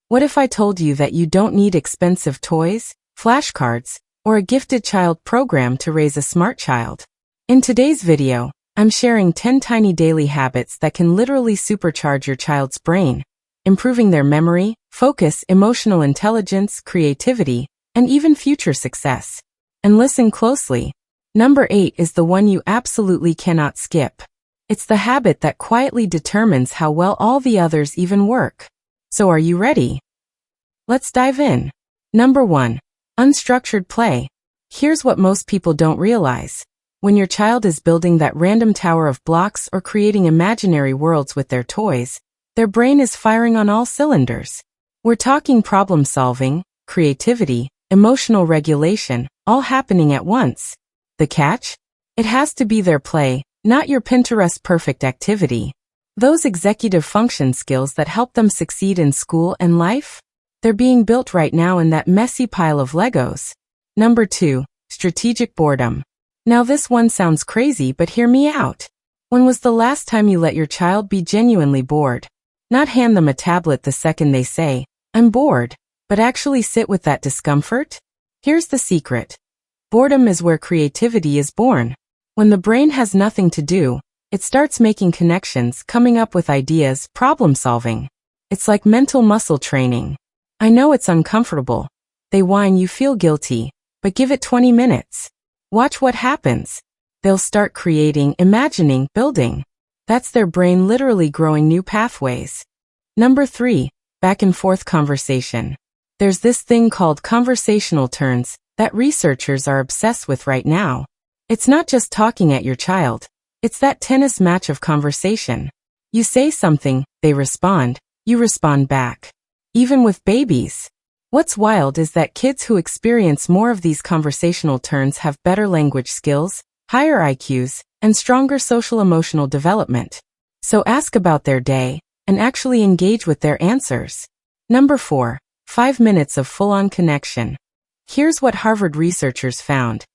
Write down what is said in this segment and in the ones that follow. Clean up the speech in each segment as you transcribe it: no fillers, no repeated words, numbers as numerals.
What if I told you that you don't need expensive toys, flashcards, or a gifted child program to raise a smart child? In today's video, I'm sharing 10 tiny daily habits that can literally supercharge your child's brain, improving their memory, focus, emotional intelligence, creativity, and even future success. And listen closely. Number 8 is the one you absolutely cannot skip. It's the habit that quietly determines how well all the others even work. So are you ready? Let's dive in. Number 1. Unstructured play. Here's what most people don't realize. When your child is building that random tower of blocks or creating imaginary worlds with their toys, their brain is firing on all cylinders. We're talking problem solving, creativity, emotional regulation, all happening at once. The catch? It has to be their play, not your Pinterest perfect activity. Those executive function skills that help them succeed in school and life? They're being built right now in that messy pile of Legos. Number 2. Strategic boredom. Now this one sounds crazy, but hear me out. When was the last time you let your child be genuinely bored? Not hand them a tablet the second they say, "I'm bored," but actually sit with that discomfort? Here's the secret. Boredom is where creativity is born. When the brain has nothing to do, it starts making connections, coming up with ideas, problem solving. It's like mental muscle training. I know it's uncomfortable. They whine, you feel guilty, but give it 20 minutes. Watch what happens. They'll start creating, imagining, building. That's their brain literally growing new pathways. Number 3. Back and forth conversation. There's this thing called conversational turns that researchers are obsessed with right now. It's not just talking at your child. It's that tennis match of conversation. You say something, they respond, you respond back. Even with babies. What's wild is that kids who experience more of these conversational turns have better language skills, higher IQs, and stronger social-emotional development. So ask about their day, and actually engage with their answers. Number 4. 5 minutes of full-on connection. Here's what Harvard researchers found.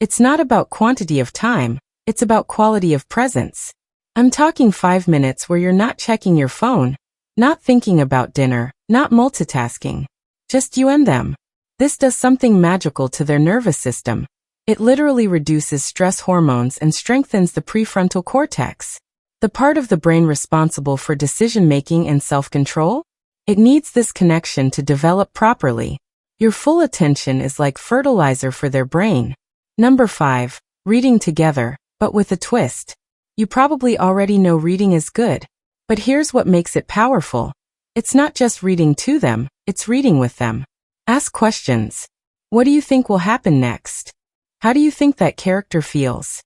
It's not about quantity of time, it's about quality of presence. I'm talking 5 minutes where you're not checking your phone, not thinking about dinner, not multitasking. Just you and them. This does something magical to their nervous system. It literally reduces stress hormones and strengthens the prefrontal cortex, the part of the brain responsible for decision-making and self-control. It needs this connection to develop properly. Your full attention is like fertilizer for their brain. Number 5. Reading together, but with a twist. You probably already know reading is good, but here's what makes it powerful. It's not just reading to them, it's reading with them. Ask questions. What do you think will happen next? How do you think that character feels?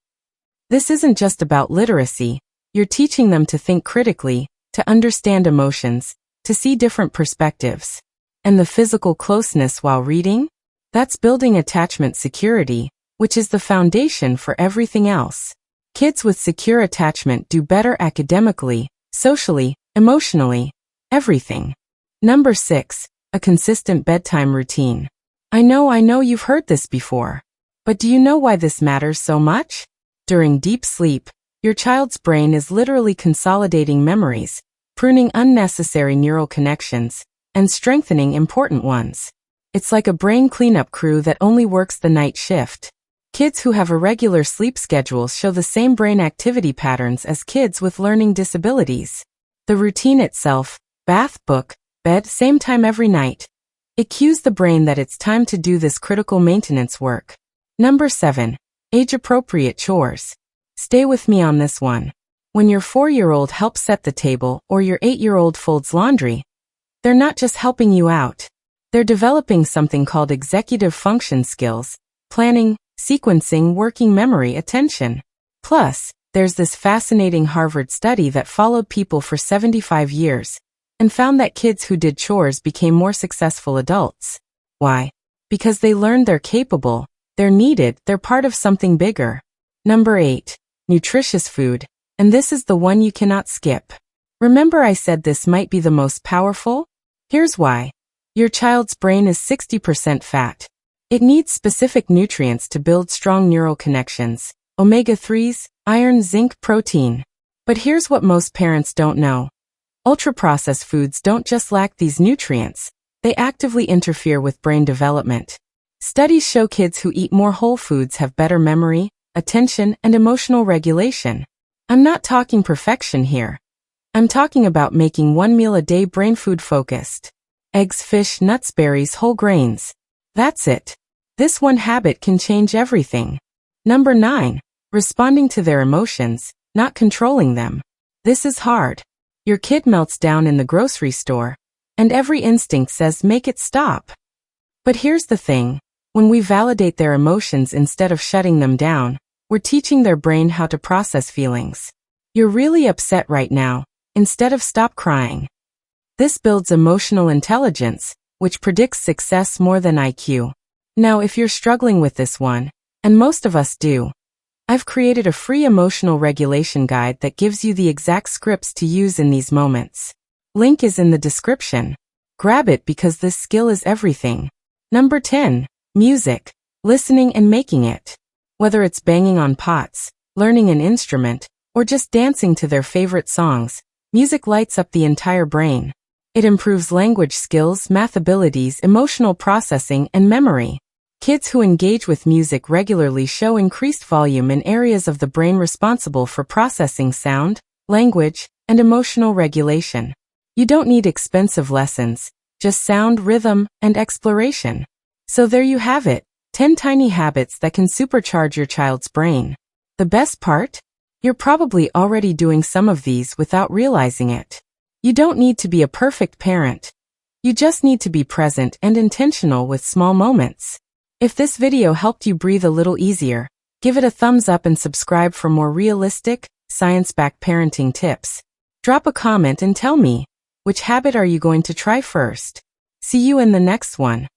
This isn't just about literacy. You're teaching them to think critically, to understand emotions, to see different perspectives. And the physical closeness while reading? That's building attachment security, which is the foundation for everything else. Kids with secure attachment do better academically, socially, emotionally, everything. Number 6. A consistent bedtime routine. I know you've heard this before. But do you know why this matters so much? During deep sleep, your child's brain is literally consolidating memories, pruning unnecessary neural connections, and strengthening important ones. It's like a brain cleanup crew that only works the night shift. Kids who have irregular sleep schedules show the same brain activity patterns as kids with learning disabilities. The routine itself, bath, book, bed, same time every night. It cues the brain that it's time to do this critical maintenance work. Number 7. Age-appropriate chores. Stay with me on this one. When your 4-year-old helps set the table or your 8-year-old folds laundry, they're not just helping you out. They're developing something called executive function skills, planning, sequencing, working memory, attention. Plus, there's this fascinating Harvard study that followed people for 75 years and found that kids who did chores became more successful adults. Why? Because they learned they're capable, they're needed, they're part of something bigger. Number 8. Nutritious food. And this is the one you cannot skip. Remember I said this might be the most powerful? Here's why. Your child's brain is 60% fat. It needs specific nutrients to build strong neural connections, omega-3s, iron, zinc, protein. But here's what most parents don't know. Ultra-processed foods don't just lack these nutrients, they actively interfere with brain development. Studies show kids who eat more whole foods have better memory, attention, and emotional regulation. I'm not talking perfection here. I'm talking about making one meal a day brain food focused. Eggs, fish, nuts, berries, whole grains. That's it. This one habit can change everything. Number 9. Responding to their emotions, not controlling them. This is hard. Your kid melts down in the grocery store, and every instinct says make it stop. But here's the thing. When we validate their emotions instead of shutting them down, we're teaching their brain how to process feelings. You're really upset right now, instead of stop crying. This builds emotional intelligence, which predicts success more than IQ. Now, if you're struggling with this one, and most of us do, I've created a free emotional regulation guide that gives you the exact scripts to use in these moments. Link is in the description. Grab it because this skill is everything. Number 10. Music. Listening and making it. Whether it's banging on pots, learning an instrument, or just dancing to their favorite songs, music lights up the entire brain. It improves language skills, math abilities, emotional processing, and memory. Kids who engage with music regularly show increased volume in areas of the brain responsible for processing sound, language, and emotional regulation. You don't need expensive lessons, just sound, rhythm, and exploration. So there you have it, 10 tiny habits that can supercharge your child's brain. The best part? You're probably already doing some of these without realizing it. You don't need to be a perfect parent. You just need to be present and intentional with small moments. If this video helped you breathe a little easier, give it a thumbs up and subscribe for more realistic, science-backed parenting tips. Drop a comment and tell me, which habit are you going to try first? See you in the next one.